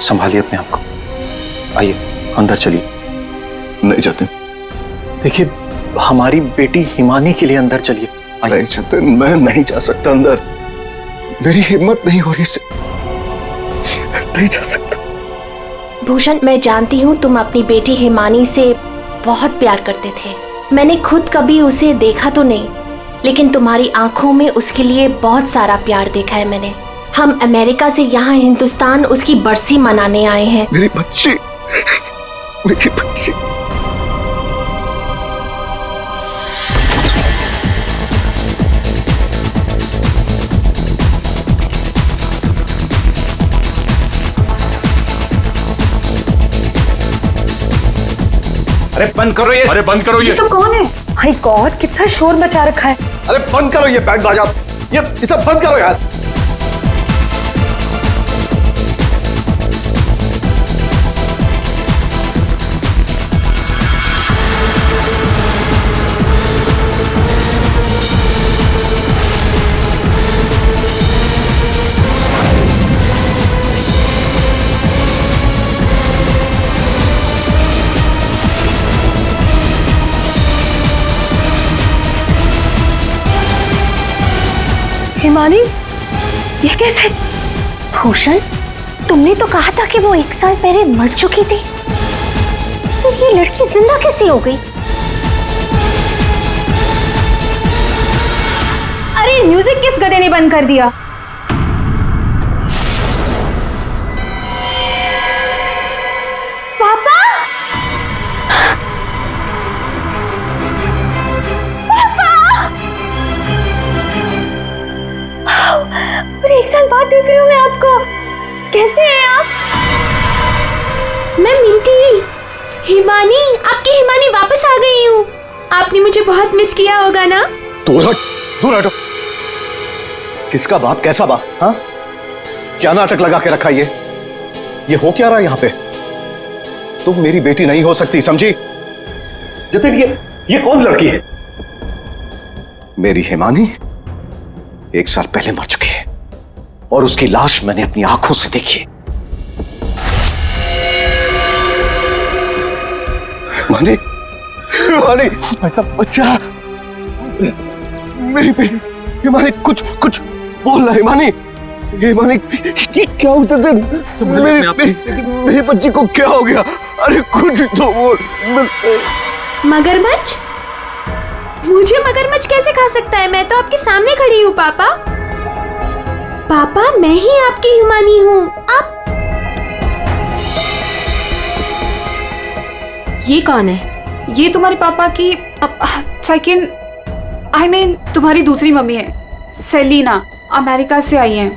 संभालिए अपने आप को। आइए अंदर चलिए। नहीं जतिन। देखिए हमारी बेटी हिमानी के लिए अंदर चलिए। नहीं जतिन, मैं नहीं जा सकता अंदर। मेरी हिम्मत नहीं हो रही से नहीं जा सकता। भूषण, मैं जानती हूँ तुम अपनी बेटी हिमानी से बहुत प्यार करते थे। मैंने खुद कभी उसे देखा तो नहीं, लेकिन तुम्हारी आंखों में उसके लिए बहुत सारा प्यार देखा है मैंने। हम अमेरिका से यहाँ हिंदुस्तान उसकी बरसी मनाने आए हैं। मेरी बच्ची, मेरी बच्ची। अरे बंद करो ये। अरे बंद करो ये सब कौन है? माय गॉड, कितना शोर मचा रखा है। अरे बंद करो ये बैंड बाजा। ये सब बंद करो यार। हिमानी, ये कैसे? भूषण, तुमने तो कहा था कि वो 1 साल पहले मर चुकी थी, तो ये लड़की जिंदा कैसे हो गई? अरे म्यूजिक किस गधे ने बंद कर दिया? पापा! और 1 साल बाद देख रही हूँ मैं आपको। कैसे हैं आप? मैं मिंटी, हिमानी, आपकी हिमानी वापस आ गई हूँ। आपने मुझे बहुत मिस किया होगा ना? दूर हट, दूर हटो। किसका बाप, कैसा बाप? हाँ, क्या नाटक लगा के रखा ये हो क्या रहा है यहाँ पे? तुम मेरी बेटी नहीं हो सकती, समझी? जतिन, ये कौन लड़की है? मेरी हिमानी 1 साल पहले मर चुकी है और उसकी लाश मैंने अपनी आंखों से देखी। हिमानी, हिमानी, ऐसा बच्चा, मेरी बेटी हिमानी, कुछ बोल रहा। हिमानी, हिमानी, ये क्या होता था? मेरी बच्ची को क्या हो गया? अरे कुछ तो बोल। मगरमच्छ? मुझे मगरमच्छ कैसे खा सकता है? मैं तो आपके सामने खड़ी हूँ पापा। पापा, मैं ही आपकी हिमानी हूँ। आप ये कौन है? ये तुम्हारे पापा की सेकंड, आई मीन तुम्हारी दूसरी मम्मी है, सेलिना, अमेरिका से आई हैं।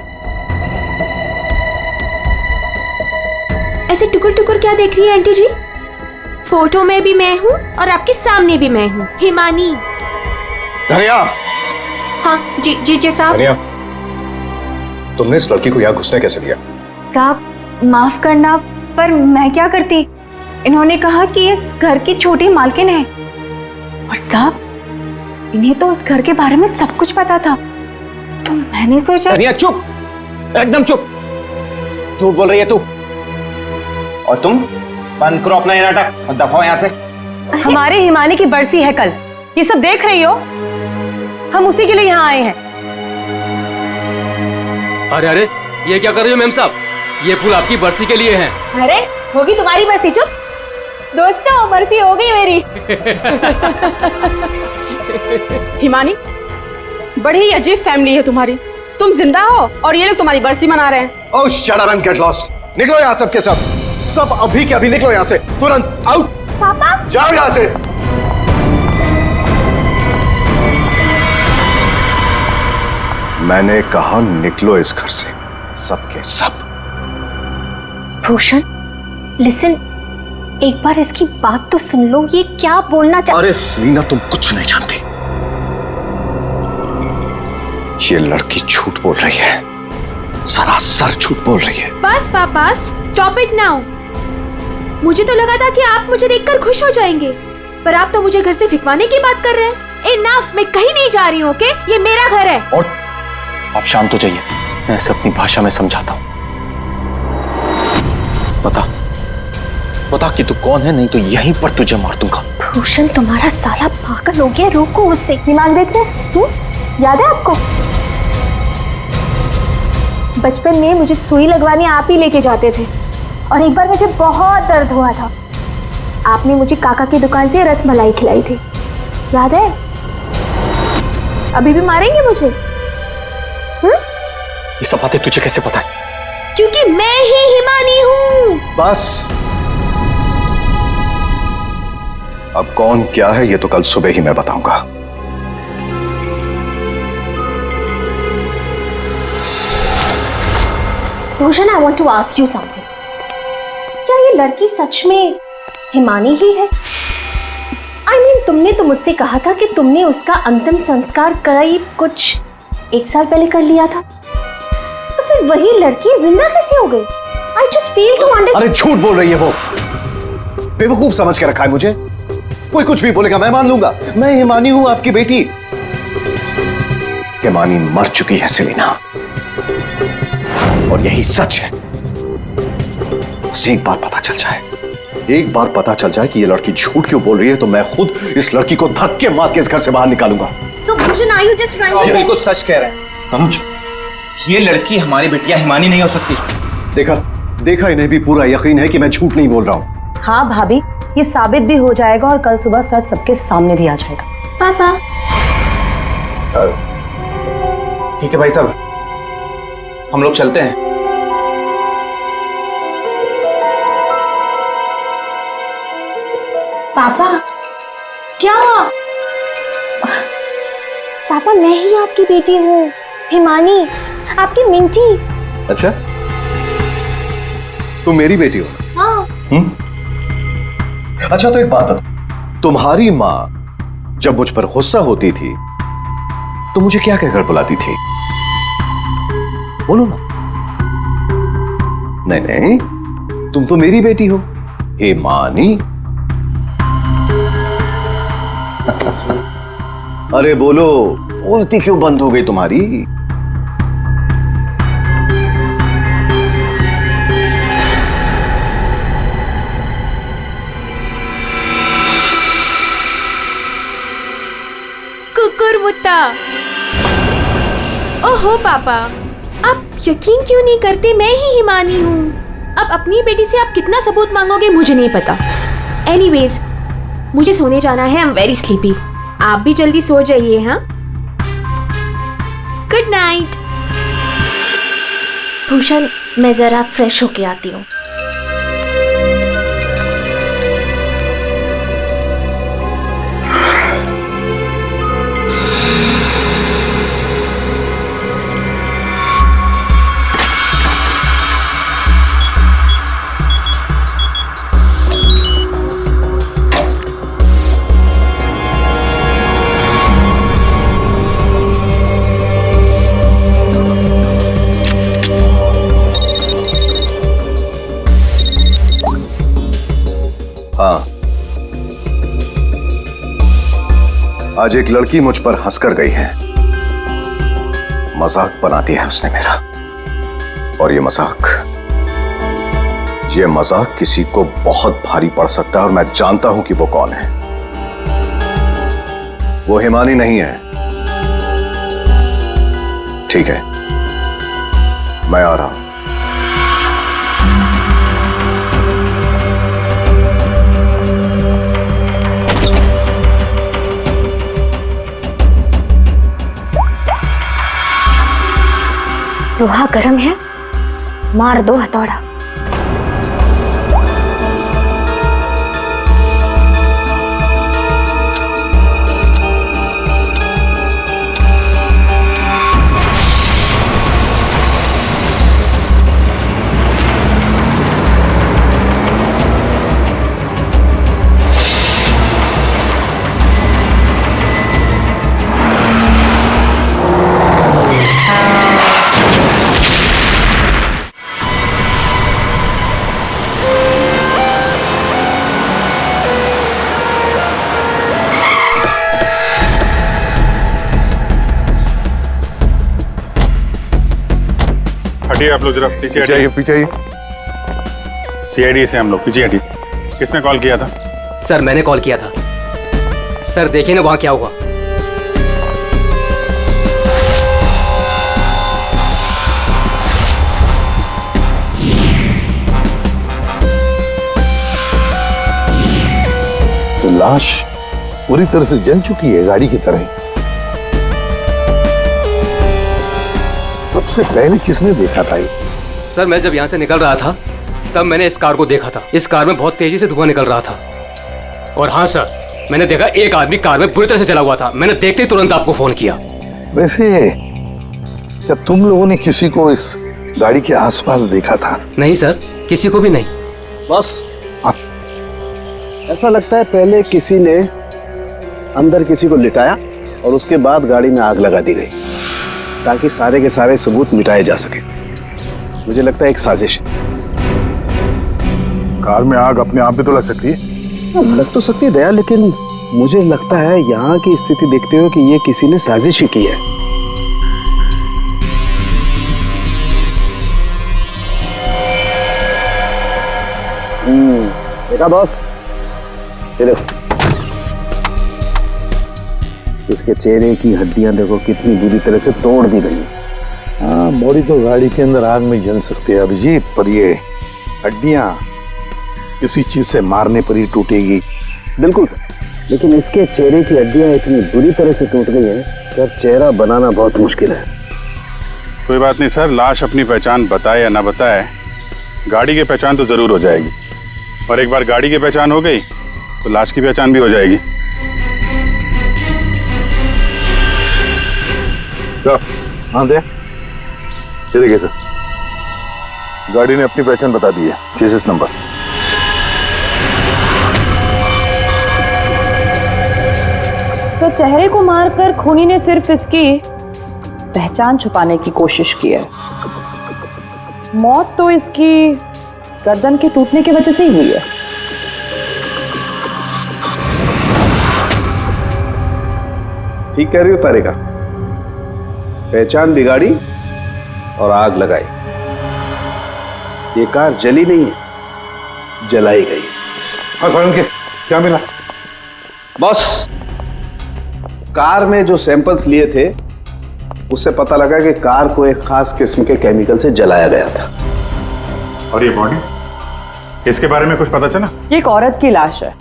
ऐसे टुकुर टुकुर क्या देख रही है आंटी जी? फोटो में भी मैं हूँ और आपके सामने भी मैं हूँ, हिमानी। धनिया। हाँ जी साहब। धनिया, तुमने इस लड़की को यहाँ घुसने कैसे दिया? साहब माफ करना, पर मैं क्या करती? इन्होंने कहा कि इस घर की छोटी मालकिन है, और साहब इन्हें तो इस घर के बारे में सब कुछ पता था, तो मैंने सोचा। धनिया चुप, एकदम चुप। झूठ बोल रही है तू। और तुम बंद करो अपना ये नाटक और दफाओ यहाँ से। हमारे हिमानी की बरसी है कल, ये सब देख रही हो? हम उसी के लिए यहाँ आए हैं। अरे अरे, ये क्या कर रही हो मेम साहब? ये फूल आपकी बरसी के लिए हैं। अरे होगी तुम्हारी बरसी। चुप दोस्तों, बरसी हो गई मेरी। हिमानी, बड़ी ही अजीब फैमिली है तुम्हारी। तुम जिंदा हो और ये लोग तुम्हारी बरसी मना रहे हैं। Oh shut up and get lost. निकलो यहाँ सब के सब अभी के अभी निकलो यहाँ से, तुरंत आउट। पापा जाओ यहाँ से। मैंने कहा निकलो इस घर से, सब के सब। भूषण लिसन, एक बार इसकी बात तो सुन लो, ये क्या बोलना चाह। अरे सेलिना, तुम कुछ नहीं जानती। ये लड़की झूठ बोल रही है, सरासर झूठ बोल रही है। बस पापा, स्टॉप इट नाउ। मुझे तो लगा था कि आप मुझे देखकर खुश हो जाएंगे, पर आप तो मुझे घर से फिकवाने की बात कर रहे हैं। इनफ, मैं कहीं नहीं जा रही हूँ, ओके? ये मेरा घर है। और आप शांत हो जाइए, मैं इसे अपनी भाषा में समझाता हूँ। बता कि तू कौन है, नहीं तो यहीं पर तुझे मार दूंगा। भूषण तुम्हारा साला पागल हो गया, रोको उसे। दिमाग देखते याद है आपको? बचपन में मुझे सुई लगवाने आप ही लेके जाते थे, और एक बार मुझे बहुत दर्द हुआ था, आपने मुझे काका की दुकान से रसमलाई खिलाई थी, याद है? अभी भी मारेंगे मुझे? ये सब बातें तुझे कैसे पता है? क्योंकि मैं ही हिमानी हूँ। बस, अब कौन क्या है ये तो कल सुबह ही मैं बताऊंगा। Bhushan, I want to ask you something. क्या ये लड़की सच में हिमानी ही है? I mean, तुमने तो मुझसे कहा था कि तुमने उसका अंतिम संस्कार करीब कुछ 1 साल पहले कर लिया था, तो फिर वही लड़की जिंदा कैसे हो गई? I just fail to understand. अरे झूठ बोल रही है वो, बेवकूफ समझ के रखा है मुझे। कोई कुछ भी बोलेगा मैं मान लूंगा। मैं हिमानी हूं, आपकी बेटी। हिमानी मर चुकी है सेलिना, और यही सच है। बस एक बार पता चल जाए कि ये लड़की झूठ क्यों बोल रही है, तो मैं खुद इस लड़की को धक्के मार के इस घर से बाहर निकालूंगा। So, Bhushan, are you just trying to? ये बिल्कुल सच कह रहे हैं तनुज, ये लड़की हमारी बिटिया हिमानी नहीं हो सकती। देखा इन्हें भी पूरा यकीन है कि मैं झूठ नहीं बोल रहा हूं। हाँ भाभी, ये साबित भी हो जाएगा और कल सुबह सच सबके सामने भी आ जाएगा। पापा, ठीक है भाई साहब, हम लोग चलते हैं। पापा, क्या हुआ? पापा, मैं ही आपकी बेटी हूँ, हिमानी, आपकी मिंटी। अच्छा, तुम मेरी बेटी हो? हाँ। अच्छा, तो एक बात बता, तुम्हारी माँ जब मुझ पर गुस्सा होती थी तो मुझे क्या कहकर बुलाती थी? बोलो ना। नहीं, तुम तो मेरी बेटी हो, हिमानी। अरे बोलो, बोलती क्यों बंद हो गई तुम्हारी? कुकुरमुत्ता। ओहो पापा, आप यकीन क्यों नहीं करते मैं ही हिमानी हूँ? अब अपनी बेटी से आप कितना सबूत मांगोगे मुझे नहीं पता। एनीवेज, मुझे सोने जाना है, आई एम वेरी स्लीपी। आप भी जल्दी सो जाइए। हाँ, गुड नाइट। भूषण, मैं जरा फ्रेश होके आती हूँ। आज एक लड़की मुझ पर हंसकर गई है, मजाक बना दिया है उसने मेरा, और ये मजाक किसी को बहुत भारी पड़ सकता है, और मैं जानता हूं कि वो कौन है। वो हिमानी नहीं है। ठीक है, मैं आ रहा हूं। लोहा गर्म है, मार दो हथौड़ा। आप लोग जरा पीछे आइए। सीआईडी से हम लोग। पीछे हटिए। किसने कॉल किया था? सर मैंने कॉल किया था। सर देखिए ना वहाँ क्या हुआ। तो लाश पूरी तरह से जल चुकी है, गाड़ी की तरह। सबसे पहले किसने देखा था ये? सर मैं जब यहाँ से निकल रहा था तब मैंने इस कार को देखा था। इस कार में बहुत तेजी से धुआं निकल रहा था। और हाँ सर, मैंने देखा एक आदमी कार में बुरी तरह से जला हुआ था। मैंने देखते ही तुरंत आपको फोन किया। वैसे क्या तुम लोगों ने किसी को इस गाड़ी के आसपास देखा था? नहीं सर, किसी को भी नहीं। बस ऐसा लगता है पहले किसी ने अंदर किसी को लिटाया और उसके बाद गाड़ी में आग लगा दी गई ताकि सारे के सारे सबूत मिटाए जा सके। मुझे लगता है एक साजिश है। कार में आग अपने आप भी तो लग सकती है। लग तो सकती है दया, लेकिन मुझे लगता है यहाँ की स्थिति देखते हुए कि ये किसी ने साजिश ही की है। देखा बॉस, ये देखो इसके चेहरे की हड्डियां देखो कितनी बुरी तरह से तोड़ दी गई। हाँ, बॉडी तो गाड़ी के अंदर आग में जल सकती है अभिजीत, पर ये हड्डियां किसी चीज से मारने पर ही टूटेगी। बिल्कुल सर, लेकिन इसके चेहरे की हड्डियां इतनी बुरी तरह से टूट गई हैं कि अब चेहरा बनाना बहुत मुश्किल है। कोई बात नहीं सर, लाश अपनी पहचान बताए या ना बताए, गाड़ी की पहचान तो जरूर हो जाएगी। और एक बार गाड़ी की पहचान हो गई तो लाश की पहचान भी हो जाएगी। हाँ दे, ये देखिए सर, गाड़ी ने अपनी पहचान बता दी है। Chassis number. तो चेहरे को मारकर खूनी ने सिर्फ इसकी पहचान छुपाने की कोशिश की है। मौत तो इसकी गर्दन के टूटने की वजह से ही हुई है। ठीक कह रही हो तारिका, पहचान बिगाड़ी और आग लगाई। ये कार जली नहीं है, जलाई गई। क्या मिला? बॉस, कार में जो सैंपल्स लिए थे उससे पता लगा कि कार को एक खास किस्म के केमिकल से जलाया गया था। और ये बॉडी, इसके बारे में कुछ पता चला? ये एक औरत की लाश है,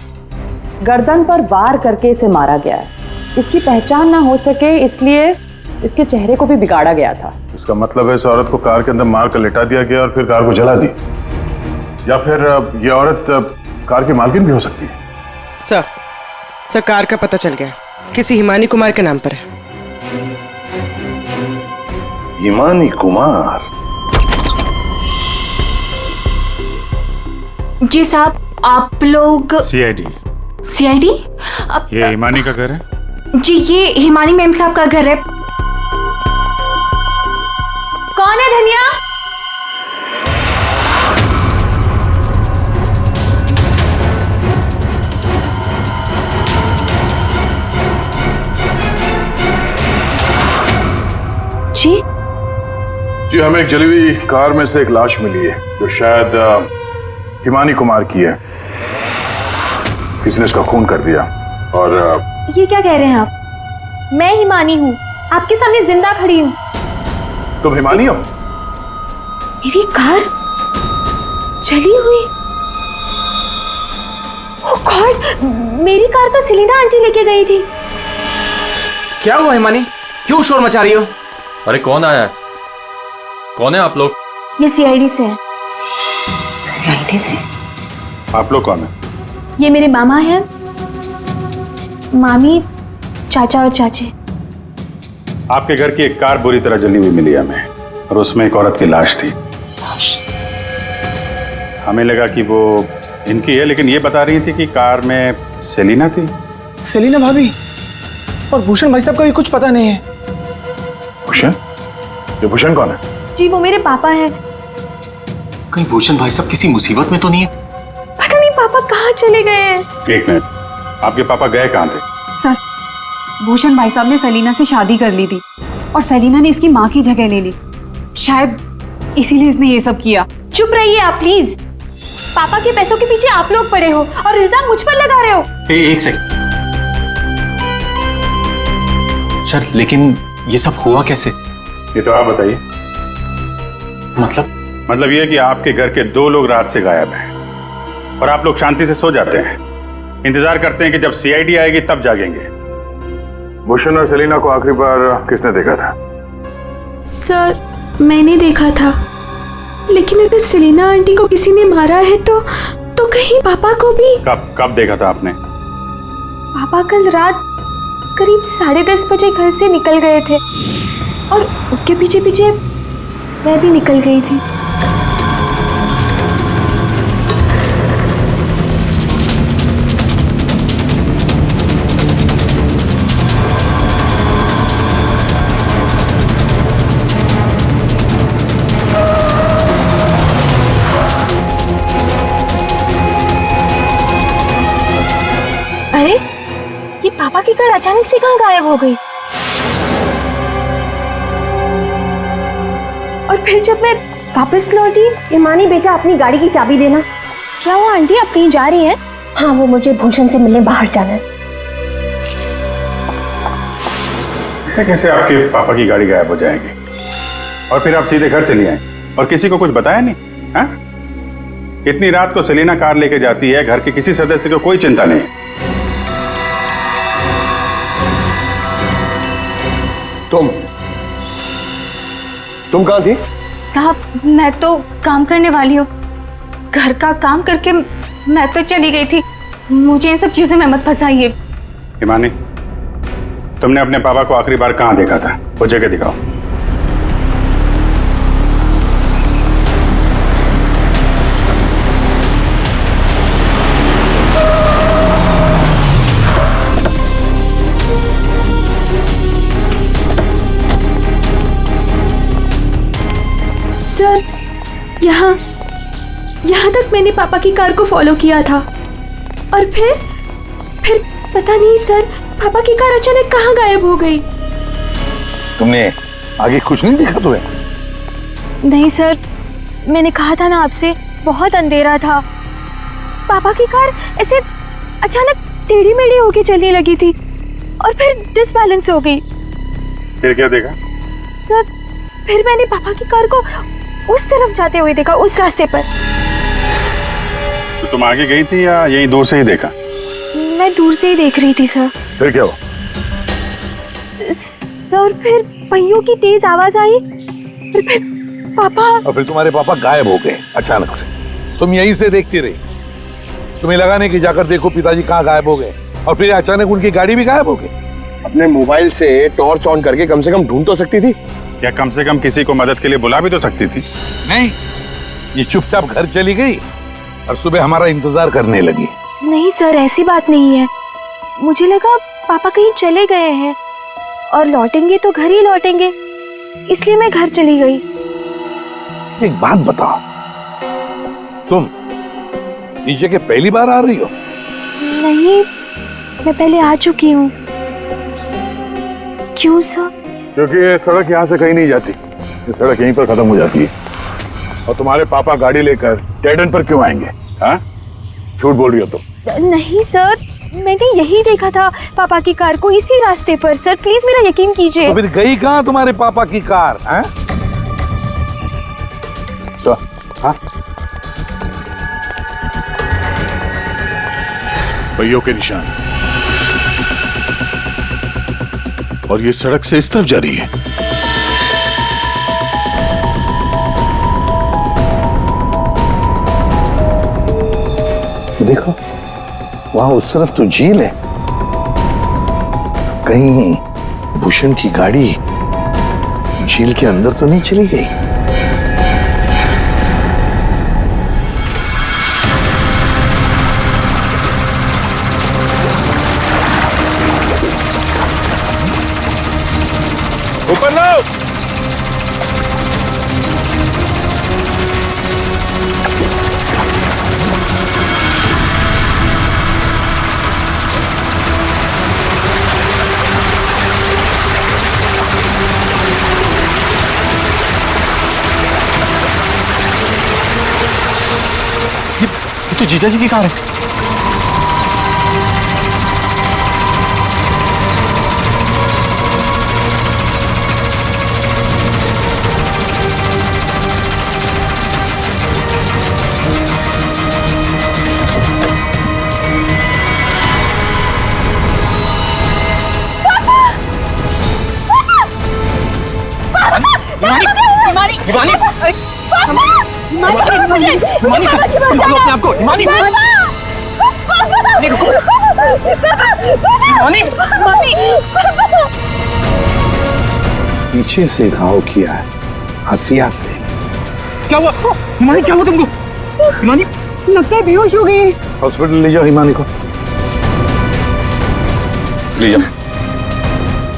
गर्दन पर वार करके इसे मारा गया है। इसकी पहचान ना हो सके इसलिए इसके चेहरे को भी बिगाड़ा गया था। इसका मतलब है इस औरत को कार के अंदर मार कर लिटा दिया गया और फिर कार को जला दी। या फिर ये औरत कार की मालकिन भी हो सकती है। सर कार का पता चल गया, किसी हिमानी कुमार के नाम पर है। हिमानी कुमार? जी साहब, आप लोग सीआईडी। सीआईडी? ये हिमानी का घर है? जी ये हिमानी मैम साहब का घर है। कौन है धनिया? जी हमें एक जली हुई कार में से एक लाश मिली है जो शायद हिमानी कुमार की है। किसी ने इसका खून कर दिया। और ये क्या कह रहे हैं आप? मैं हिमानी हूँ, आपके सामने जिंदा खड़ी हूँ। तुम हिमानी हो? मेरी कार जली हुई? ओह गॉड, मेरी कार तो सेलिना आंटी लेके गई थी। क्या हुआ हिमानी, क्यों शोर मचा रही हो? अरे कौन आया है? कौन है आप लोग? ये सीआईडी से है। सीआईडी से? आप लोग कौन है? ये मेरे मामा हैं, मामी, चाचा और चाची। आपके घर की एक कार बुरी तरह जली हुई मिली हमें और उसमें एक औरत की लाश थी। हमें लगा कि वो इनकी है, लेकिन ये बता रही थी कि कार में सेलिना थी। सेलिना भाभी और भूषण भाई साहब का भी कुछ पता नहीं है। भूषण? ये भूषण कौन है? जी वो मेरे पापा हैं। कहीं भूषण भाई साहब किसी मुसीबत में तो नहीं है? पता नहीं पापा कहाँ चले गए हैं। एक मिनट, आपके पापा गए कहाँ थे? सर, भूषण भाई साहब ने सेलिना से शादी कर ली थी और सेलिना ने इसकी माँ की जगह ले ली। शायद इसीलिए इसने ये सब किया। चुप रहिए आप प्लीज। पापा के पैसों के पीछे आप लोग पड़े हो और इल्जाम मुझ पर लगा रहे हो। एक सेकंड सर, लेकिन ये सब हुआ कैसे? ये तो आप बताइए। मतलब ये कि आपके घर के 2 लोग रात से गायब हैं और आप लोग शांति से सो जाते हैं, इंतजार करते हैं कि जब सीआईडी आएगी तब जागेंगे। भूषण और सेलिना को आखिरी बार किसने देखा था? सर मैंने देखा था, लेकिन अगर सेलिना आंटी को किसी ने मारा है तो कहीं पापा को भी। कब देखा था आपने? पापा कल रात करीब 10:30 बजे घर से निकल गए थे और उनके पीछे पीछे मैं भी निकल गई थी। अरे ये पापा की कार अचानक से कहाँ गायब हो गई? और फिर जब मैं वापस लौटी, हिमानी बेटा अपनी गाड़ी की चाबी देना। क्या हुआ आंटी, आप कहीं जा रही हैं? हाँ, वो मुझे भूषण से मिलने बाहर जाना है। ऐसे कैसे आपके पापा की गाड़ी गायब हो जाएगी और फिर आप सीधे घर चली आए और किसी को कुछ बताया नहीं? हाँ? इतनी रात को सेलिना कार लेके जाती है, घर के किसी सदस्य को कोई चिंता नहीं है। तुम कहाँ थी? साहब मैं तो काम करने वाली हूँ, घर का काम करके मैं तो चली गई थी। मुझे इन सब चीजों में मत फंसाइए। हिमानी, तुमने अपने पापा को आखिरी बार कहाँ देखा था? वो जगह दिखाओ। सर यहाँ तक मैंने पापा की कार को फॉलो किया था और फिर पता नहीं सर, पापा की कार अचानक कहाँ गायब हो गई। तुमने आगे कुछ नहीं देखा तुम्हें? नहीं सर, मैंने कहा था ना आपसे, बहुत अंधेरा था। पापा की कार ऐसे अचानक टेढ़ी मेढ़ी होके चलने लगी थी और फिर डिसबैलेंस हो गई। फिर क्या देखा? सर फिर मैंने पापा की कार को उस तरफ जाते हुए देखा, उस रास्ते पर। तो तुम आगे गई थी या यहीं दूर से ही देखा? मैं दूर से ही देख रही थी सर। फिर क्या हुआ? सर फिर पहियों की तेज आवाज आई और फिर पापा। और फिर तुम्हारे पापा गायब हो गए अचानक से। तुम यहीं से देखती रही, तुम्हें लगा नहीं कि जाकर देखो पिताजी कहाँ गायब हो गए, और फिर अचानक उनकी गाड़ी भी गायब हो गई। अपने मोबाइल से टॉर्च ऑन करके कम से कम ढूंढ तो सकती थी, या कम से कम किसी को मदद के लिए बुला भी तो सकती थी। नहीं, ये चुपचाप घर चली गई और सुबह हमारा इंतजार करने लगी। नहीं सर, ऐसी बात नहीं है। मुझे लगा पापा कहीं चले गए हैं और लौटेंगे तो घर ही लौटेंगे, इसलिए मैं घर चली गई। एक बात बताओ, तुम इस जगह पहली बार आ रही हो? नहीं, मैं पहले आ चुकी हूँ। क्यों सर? क्योंकि ये सड़क यहाँ से कहीं नहीं जाती, ये सड़क यहीं पर खत्म हो जाती है। और तुम्हारे पापा गाड़ी लेकर डेड एंड पर क्यों आएंगे? हाँ, झूठ बोल रही हो तुम। नहीं सर, मैंने यही देखा था पापा की कार को, इसी रास्ते पर। सर प्लीज मेरा यकीन कीजिए। तो फिर गई कहाँ तुम्हारे पापा की कार? हाँ? तो हाँ, पहियों के निशान, और ये सड़क से इस तरफ जा रही है। देखो वहां उस तरफ तो झील है, कहीं भूषण की गाड़ी झील के अंदर तो नहीं चली गई? ऊपर लो। तो जीजा जी की कार है। हिमानी हिमानी हिमानी संभालो अपने आप को। हिमानी पीछे से घाव किया है, हसिया से। क्या हुआ हिमानी, क्या हुआ तुमको? हिमानी लगता है बेहोश हो गई। हॉस्पिटल ले जाओ हिमानी को, ले जाओ।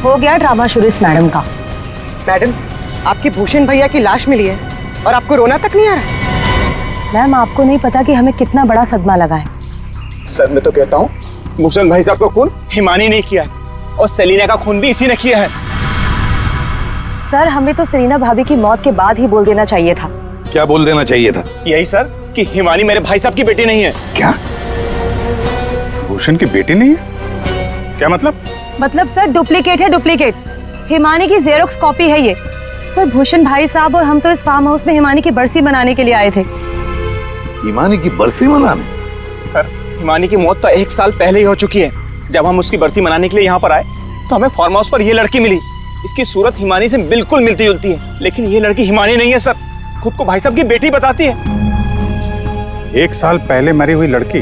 हो गया ड्रामा शुरू इस मैडम का। मैडम, आपके भूषण भैया की लाश मिली है और आपको रोना तक नहीं आ रहा है? मैम, आपको नहीं पता कि हमें कितना बड़ा सदमा लगा है। सर मैं तो कहता हूँ भूषण भाई साहब का खून हिमानी ने किया है और सेलिना का खून भी इसी ने किया है। सर, हमें तो सेलिना भाभी की मौत के बाद ही बोल देना चाहिए था। क्या बोल देना चाहिए था? यही सर कि हिमानी मेरे भाई साहब की बेटी नहीं है। क्या भूषण की बेटी नहीं है? क्या मतलब? मतलब सर, डुप्लीकेट है, डुप्लीकेट। हिमानी की जेरोक्स कॉपी है ये। सर, भूषण भाई साहब और हम तो इस फार्म हाउस में हिमानी की बरसी मनाने के लिए आए थे। हिमानी की बरसी मनाने? सर हिमानी की मौत तो 1 साल पहले ही हो चुकी है। जब हम उसकी बरसी मनाने के लिए यहाँ पर आए तो हमें फार्म हाउस पर ये लड़की मिली। इसकी सूरत हिमानी से बिल्कुल मिलती जुलती है, लेकिन ये लड़की हिमानी नहीं है सर, खुद को भाई साहब की बेटी बताती है। 1 साल पहले मरी हुई लड़की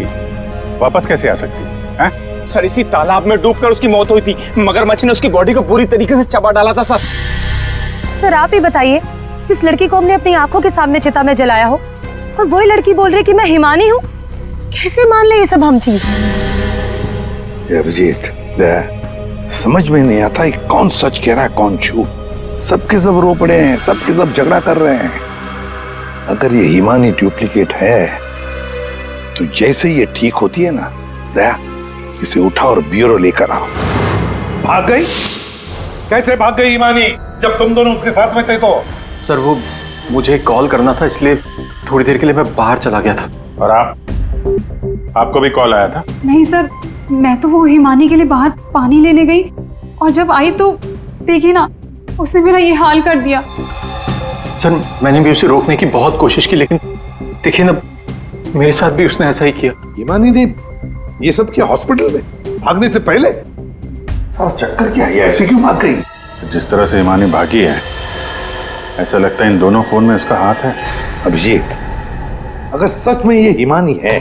वापस कैसे आ सकती है? सर इसी तालाब में डूबकर उसकी मौत हुई थी। मगरमच्छ ने उसकी बॉडी को पूरी तरीके से चबा डाला था। सर आप ही बताइए, जिस लड़की को हमने अपनी आंखों के सामने चिता में जलाया हो और वही लड़की बोल रही कि मैं हिमानी हूँ, कैसे मान ले ये सब हम चीज? अभिजीत, समझ में नहीं आता है कौन सच कह रहा है कौन झूठ। सबके सब रो पड़े हैं, सबके सब झगड़ा कर रहे हैं। अगर ये हिमानी डुप्लीकेट है तो जैसे ये ठीक होती है ना, दया इसे उठा और ब्यूरो लेकर आओ। भाग गई? कैसे भाग गई हिमानी जब तुम दोनों उसके साथ में थे? तो सर वो मुझे कॉल करना था, इसलिए थोड़ी देर के लिए मैं बाहर चला गया था। और आपको भी कॉल आया था? नहीं सर, मैं तो वो हिमानी के लिए बाहर पानी लेने गई और जब आई तो देखी ना, उसने मेरा ये हाल कर दिया। सर मैंने भी उसे रोकने की बहुत कोशिश की, लेकिन देखिए ना मेरे साथ भी उसने ऐसा ही किया। हिमानी ने ये सब किया हॉस्पिटल में भागने से पहले? सारा चक्कर क्या है, ऐसे क्यों भाग गई? जिस तरह से हिमानी भागी है, ऐसा लगता है इन दोनों खून में उसका हाथ है। अभिजीत, अगर सच में ये हिमानी है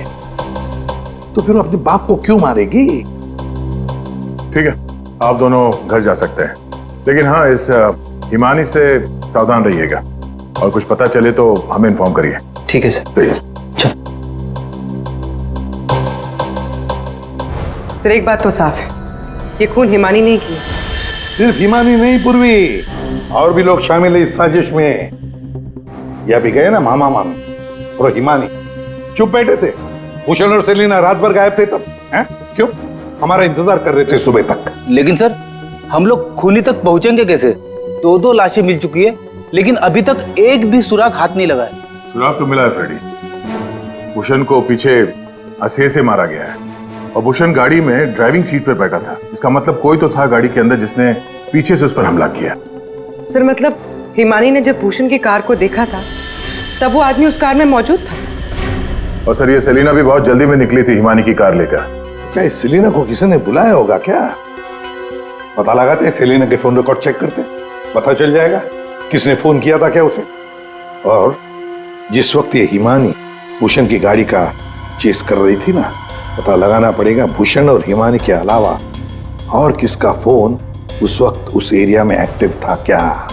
तो फिर वो अपने बाप को क्यों मारेगी? ठीक है, आप दोनों घर जा सकते हैं, लेकिन हाँ इस हिमानी से सावधान रहिएगा और कुछ पता चले तो हमें इन्फॉर्म करिए। ठीक है सर। प्लीज। सर एक बात तो साफ है, ये खून हिमानी नहीं की। सिर्फ हिमानी नहीं पूर्वी, और भी लोग शामिल है इस साजिश में। यह भी गए ना मामा मामी और हिमानी चुप बैठे थे। भूषण और सेलिना रात भर गायब थे तब, हैं? क्यों? हमारा इंतजार कर रहे थे सुबह तक। लेकिन सर हम लोग खूनी तक पहुंचेंगे कैसे? 2 लाशें मिल चुकी है, लेकिन अभी तक एक भी सुराग हाथ नहीं लगा है। सुराग तो मिला है फ्रेडी। भूषण को पीछे हंसिये से मारा गया है और भूषण गाड़ी में ड्राइविंग सीट पर बैठा था। इसका मतलब कोई तो था गाड़ी के अंदर जिसने पीछे से उस पर हमला किया। सर मतलब हिमानी ने जब भूषण की कार को देखा था तब वो आदमी उस कार में मौजूद था। और सर ये सेलिना भी बहुत जल्दी में निकली थी हिमानी की कार लेकर। क्या इस सेलिना को किसी ने बुलाया होगा क्या? पता लगाते हैं, सेलिना के फोन रिकॉर्ड चेक करते हैं, पता चल जाएगा किसने फोन किया था क्या उसे। और जिस वक्त ये हिमानी भूषण की गाड़ी का चेस कर रही थी ना, पता लगाना पड़ेगा भूषण और हिमानी के अलावा और किसका फोन उस वक्त उस एरिया में एक्टिव था क्या।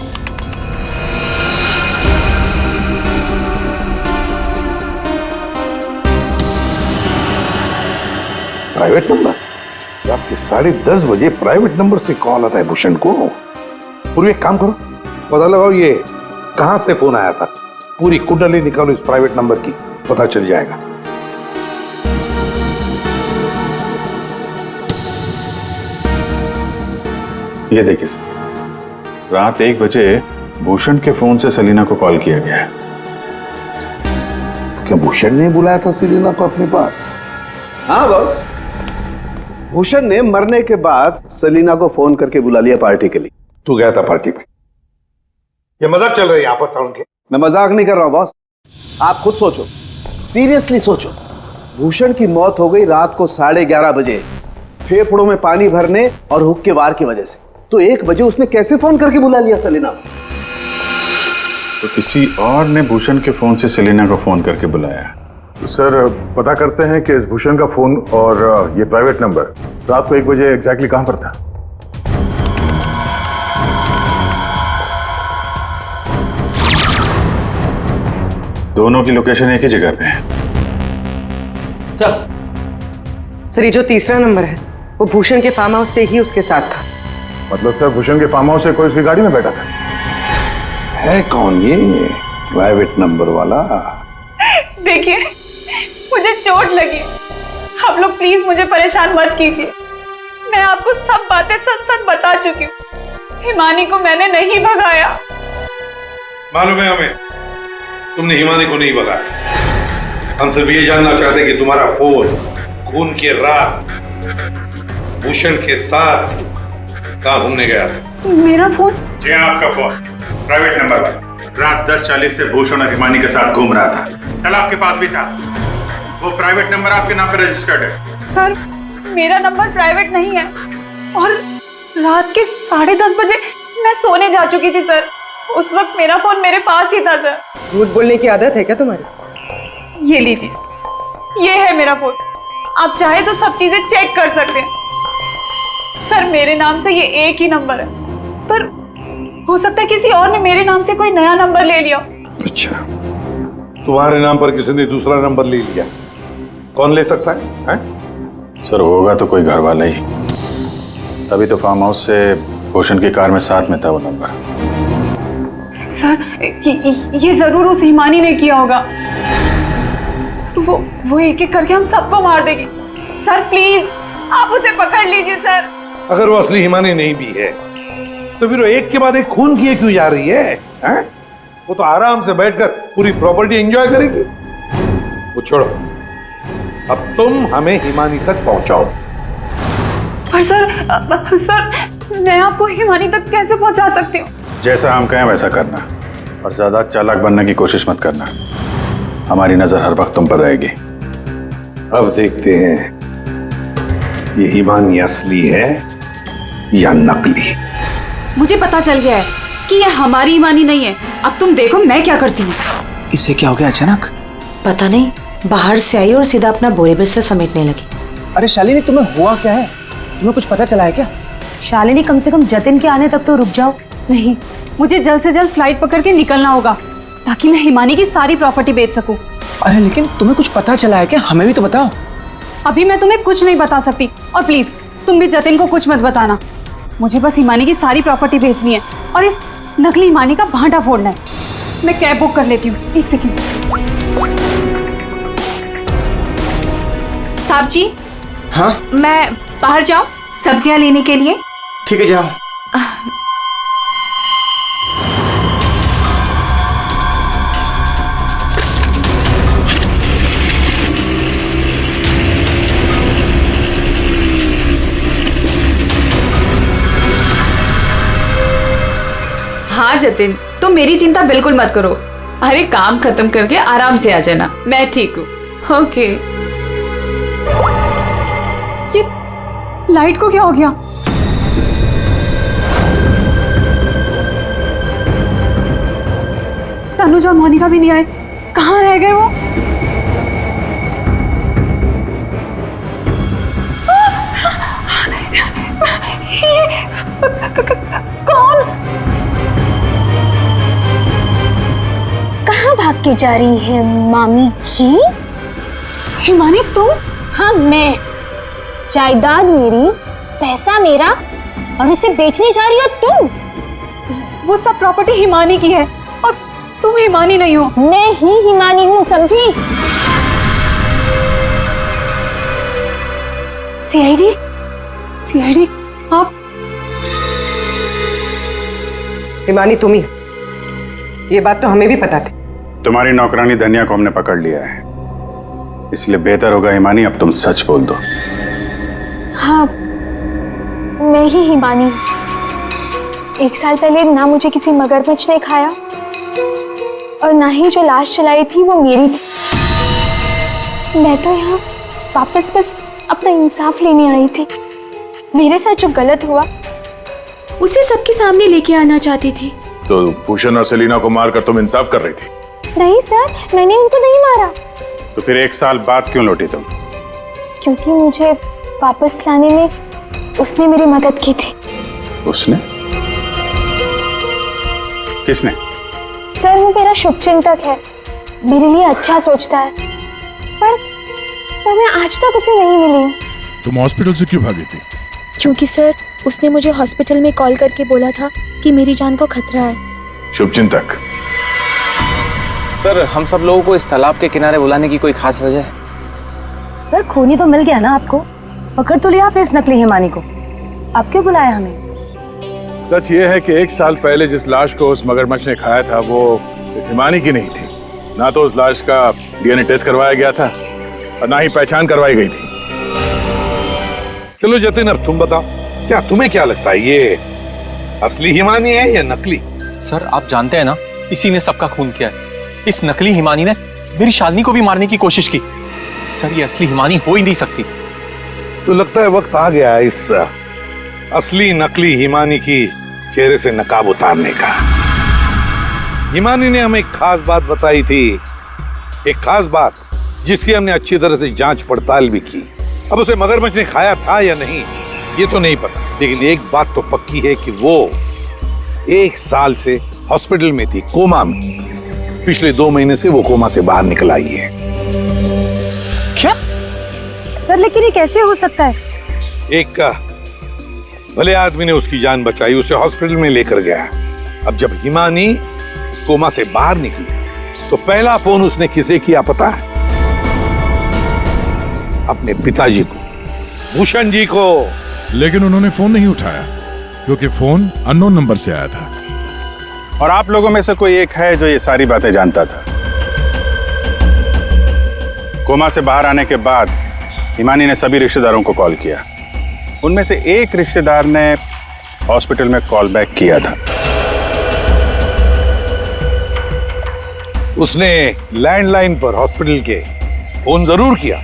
Private number? रात के 10:30 बजे प्राइवेट नंबर से कॉल आता है भूषण को। पूरी एक काम करो, पता लगाओ ये कहां से फोन आया था। पूरी कुंडली निकालो इस प्राइवेट नंबर की, पता चल जाएगा। ये देखिए सर, रात 1 बजे भूषण के फोन से सेलिना को कॉल किया गया है। क्या भूषण ने बुलाया था सेलिना को अपने पास? हाँ बॉस, भूषण ने मरने के बाद सेलिना को फोन करके बुला लिया पार्टी के लिए। तू गया था पार्टी में? ये मजाक चल रहा है यहाँ पर था उनके? मैं मजाक नहीं कर रहा हूं बॉस, आप खुद सोचो, सीरियसली सोचो। भूषण की मौत हो गई रात को 11:30 बजे, फेफड़ों में पानी भरने और हुक्के के वार की वजह से। तो 1 बजे उसने कैसे फोन करके बुला लिया सेलिना? तो किसी और ने भूषण के फोन से सेलिना को फोन करके बुलाया। तो सर पता करते हैं कि इस भूषण का फोन और ये प्राइवेट नंबर रात को 1 बजे एग्जैक्टली कहां पर था? दोनों की लोकेशन एक ही जगह पे है। सर ये जो तीसरा नंबर है वो भूषण के फार्म हाउस से ही उसके साथ था। मतलब सर भूषण के फार्म हाउस से कोई उसकी गाड़ी में बैठा था? है कौन ये प्राइवेट नंबर वाला? देखिए, मुझे चोट लगी, आप लोग प्लीज मुझे परेशान मत कीजिए। मैं आपको सब बातें सच सच बता चुकी हूँ। हिमानी को मैंने नहीं भगाया। मालूम है हमें, तुमने हिमानी को नहीं भगाया। हम सिर्फ ये जानना चाहते कि तुम्हारा फोन खून की रात भूषण के साथ कहाँ घूमने गया था? मेरा फोन? जी हाँ, आपका फोन प्राइवेट नंबर वाला रात 10:40 से भूषण और हिमानी के साथ घूम रहा था। कल आपके पास भी था। वो प्राइवेट नंबर आपके नाम पे रजिस्टर्ड है। सर, मेरा नंबर प्राइवेट नहीं है और रात के 10:30 बजे मैं सोने जा चुकी थी सर। उस वक्त मेरा फोन मेरे पास ही था सर। झूठ बोलने की आदत है क्या तुम्हारी? ये लीजिए, ये है मेरा फोन। आप चाहे तो सब चीजें चेक कर सकते हैं। सर, मेरे नाम से ये एक ही नंबर है, पर हो सकता है किसी और ने मेरे नाम से कोई नया नंबर ले लिया। अच्छा, तुम्हारे नाम पर किसी ने दूसरा नंबर ले लिया? कौन ले सकता है? सर होगा तो कोई घर वाला ही। तभी तो फार्म हाउस से भूषण की कार में साथ में था वो नंबर। सर, ये जरूर उस हिमानी ने किया होगा। वो एक एक करके हम सबको मार देगी। सर प्लीज, आप उसे पकड़ लीजिए सर। अगर वो असली हिमानी नहीं भी है तो फिर वो एक के बाद एक खून किए क्यों जा रही है? वो तो आराम से बैठकर पूरी प्रॉपर्टी एंजॉय करेगी। वो छोड़ो, अब तुम हमें हिमानी तक पहुंचाओ। पर सर, मैं आपको हिमानी तक कैसे पहुंचा सकती हूँ? जैसा हम कहें वैसा करना और ज्यादा चालाक बनने की कोशिश मत करना। हमारी नजर हर वक्त तुम पर रहेगी। अब देखते हैं ये हिमानी असली है या नकली। मुझे पता चल गया है कि ये हमारी हिमानी नहीं है। अब तुम देखो मैं क्या करती हूँ। इसे क्या हो गया अचानक? पता नहीं, बाहर से आई और सीधा अपना बोरे बिस्तर समेटने लगी। अरे शालिनी, तुम्हें हुआ क्या है? तुम्हें कुछ पता चला है क्या? शालिनी, कम से कम जतिन के आने तक तो रुक जाओ। नहीं, मुझे जल्द से जल्द फ्लाइट पकड़ के निकलना होगा ताकि मैं हिमानी की सारी प्रॉपर्टी बेच सकूं। अरे लेकिन तुम्हें कुछ पता चला है क्या? हमें भी तो बताओ। अभी मैं तुम्हें कुछ नहीं बता सकती और प्लीज तुम भी जतिन को कुछ मत बताना। मुझे बस हिमानी की सारी प्रॉपर्टी बेचनी है और इस नकली हिमानी का भांटा फोड़ना है। मैं कैब बुक कर लेती हूँ, 1 सेकंड। साहब जी, हाँ, मैं बाहर जाऊं सब्जियां लेने के लिए? ठीक है, जाओ। हाँ जतिन, तुम मेरी चिंता बिल्कुल मत करो। अरे काम खत्म करके आराम से आ जाना, मैं ठीक हूँ। ओके। ये लाइट को क्या हो गया? तनुज और मोनिका भी नहीं आए, कहाँ रह गए वो? कौन? कहाँ भाग के जा रही है मामी जी? हिमानी तुम? हाँ मैं। जायदाद मेरी, पैसा मेरा, और इसे बेचने जा रही हो तुम? वो सब प्रॉपर्टी हिमानी की है और तुम हिमानी नहीं हो। मैं ही हिमानी हूँ, समझी? सीआईडी? सीआईडी आप? हिमानी तुम ही, ये बात तो हमें भी पता थी। तुम्हारी नौकरानी धनिया को हमने पकड़ लिया है, इसलिए बेहतर होगा हिमानी अब तुम सच बोल दो। हाँ, मैं ही हिमानी हूँ। 1 साल पहले ना मुझे किसी मगरमच्छ ने खाया और ना ही जो लाश चलाई थी वो मेरी थी। मैं तो यहाँ वापस बस अपना इंसाफ लेने आई थी। मेरे साथ जो गलत हुआ उसे सबके सामने लेके आना चाहती थी। तो भूषण और सेलिना को मारकर तुम इंसाफ कर रही थी? नहीं सर, मैंने उनको नहीं मारा। तो फिर 1 साल बाद क्यों लौटी तुम? क्योंकि मुझे वापस लाने में उसने मेरी मदद की थी। उसने? किसने? सर, वो मेरा शुभचिंतक है, मेरे लिए अच्छा सोचता है, पर मैं आज तक उसे नहीं मिली हूँ। तुम हॉस्पिटल से क्यों भागी थी? क्योंकि सर, उसने मुझे हॉस्पिटल में कॉल करके बोला था कि मेरी जान को खतरा है। शुभचिंतक। सर, हम सब लोगों को इस तालाब के किनारे बुलाने की कोई खास वजह है? सर, खूनी तो मिल गया ना आपको, पकड़ तो लिया आपने इस नकली हिमानी को, आप क्यों बुलाया हमें? सच ये है कि 1 साल पहले जिस लाश को उस मगरमच्छ ने खाया था वो इस हिमानी की नहीं थी। ना तो उस लाश का डीएनए टेस्ट करवाया गया था और ना ही पहचान करवाई गई थी। चलो जतिन, अब तुम बताओ, क्या तुम्हें क्या लगता है, ये असली हिमानी है या नकली? सर, आप जानते हैं ना, इसी ने सबका खून किया है। इस नकली हिमानी ने मेरी शालिनी को भी मारने की कोशिश की। सर, ये असली हिमानी हो ही नहीं सकती। तो लगता है वक्त आ गया इस असली नकली हिमानी की चेहरे से नकाब उतारने का। हिमानी ने हमें एक खास बात बताई थी, एक खास बात जिसकी हमने अच्छी तरह से जांच पड़ताल भी की। अब उसे मगरमच्छ ने खाया था या नहीं ये तो नहीं पता, लेकिन एक बात तो पक्की है कि वो 1 साल से हॉस्पिटल में थी, कोमा में। पिछले 2 महीने से वो कोमा से बाहर निकल आई है। क्या? सर, लेकिन ये कैसे हो सकता है? एक भले आदमी ने उसकी जान बचाई, उसे हॉस्पिटल में लेकर गया। अब जब हिमानी कोमा से बाहर निकली तो पहला फोन उसने किसे किया पता है? अपने पिताजी को, भूषण जी को। लेकिन उन्होंने फोन नहीं उठाया क्योंकि फोन अननोन नंबर से आया था। और आप लोगों में से कोई एक है जो ये सारी बातें जानता था। कोमा से बाहर आने के बाद हिमानी ने सभी रिश्तेदारों को कॉल किया। उनमें से एक रिश्तेदार ने हॉस्पिटल में कॉल बैक किया था। उसने लैंडलाइन पर हॉस्पिटल के फोन जरूर किया,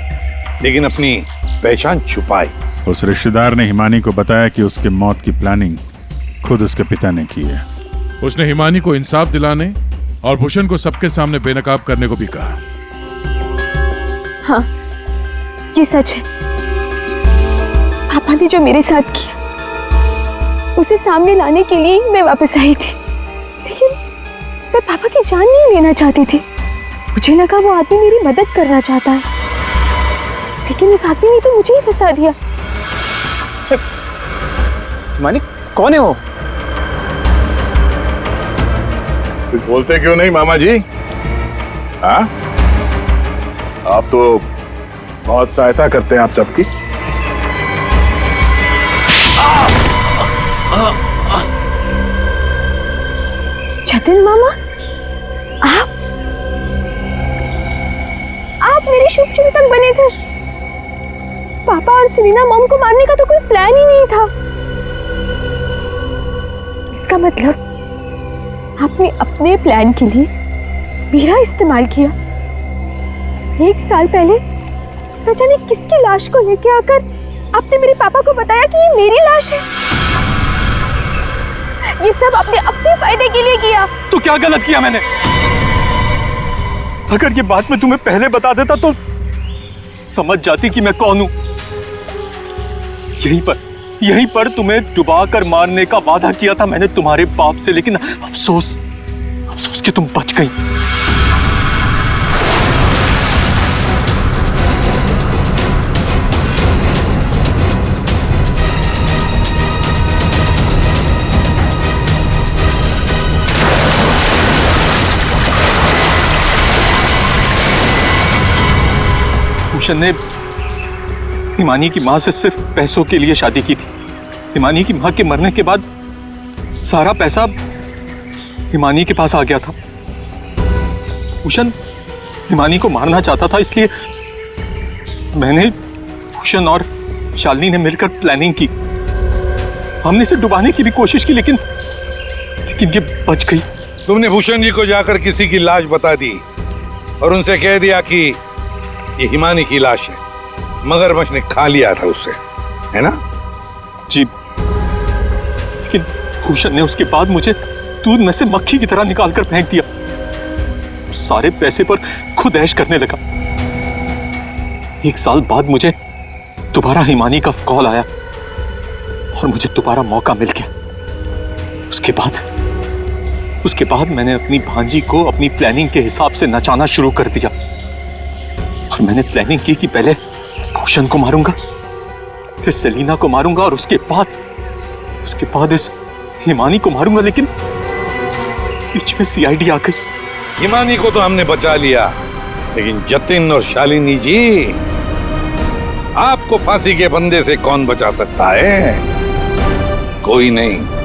लेकिन अपनी पहचान छुपाई। उस रिश्तेदार ने हिमानी को बताया कि उसके मौत की प्लानिंग खुद उसके पिता ने की है। उसने हिमानी को इंसाफ दिलाने और भूषण को सबके सामने बेनकाब करने को भी कहा। हाँ, ये सच है। पापा ने जो मेरे साथ किया उसे सामने लाने के लिए मैं वापस आई थी, लेकिन मैं पापा की जान नहीं लेना चाहती थी। मुझे लगा वो आदमी मेरी मदद करना चाहता है, लेकिन उस आदमी ने तो मुझे ही फंसा दिया। हिमानी कौन है वो? कुछ बोलते क्यों नहीं मामा जी? हाँ, आप तो बहुत सहायता करते हैं आप सबकी। जतिन मामा, आप मेरे शुभचिंतक बने थे। पापा और सेलिना मॉम को मारने का तो कोई प्लान ही नहीं था। इसका मतलब आपने अपने प्लान के लिए मेरा इस्तेमाल किया। 1 साल पहले न जाने किसकी लाश को लेके आकर आपने मेरे पापा को बताया कि ये मेरी लाश है। ये सब आपने अपने फायदे के लिए किया। तो क्या गलत किया मैंने? अगर ये बात मैं तुम्हें पहले बता देता तो समझ जाती कि मैं कौन हूं। यहीं पर तुम्हें डुबा कर मारने का वादा किया था मैंने तुम्हारे बाप से, लेकिन अफसोस कि तुम बच गई। भूषण ने हिमानी की मां से सिर्फ पैसों के लिए शादी की थी। हिमानी की मां के मरने के बाद सारा पैसा हिमानी के पास आ गया था। भूषण हिमानी को मारना चाहता था, इसलिए मैंने, भूषण और शालिनी ने मिलकर प्लानिंग की। हमने इसे डुबाने की भी कोशिश की, लेकिन ये बच गई। तुमने भूषण जी को जाकर किसी की लाश बता दी और उनसे कह दिया कि ये हिमानी की लाश है, मगरमच्छ ने खा लिया था उसे, है ना? जी, लेकिन भूषण ने उसके बाद मुझे दूध में से मक्खी की तरह निकालकर फेंक दिया। सारे पैसे पर खुद ऐश करने लगा। 1 साल बाद मुझे दोबारा हिमानी का कॉल आया और मुझे दोबारा मौका मिल गया। उसके बाद मैंने अपनी भांजी को अपनी प्लानिंग के हिसाब से नचाना शुरू कर दिया। और मैंने प्लानिंग की कि पहले भूषण को मारूंगा, फिर सेलिना को मारूंगा और उसके बाद इस हिमानी को मारूंगा, लेकिन बीच में सीआईडी आ गई। हिमानी को तो हमने बचा लिया, लेकिन जतिन और शालिनी जी, आपको फांसी के फंदे से कौन बचा सकता है? कोई नहीं।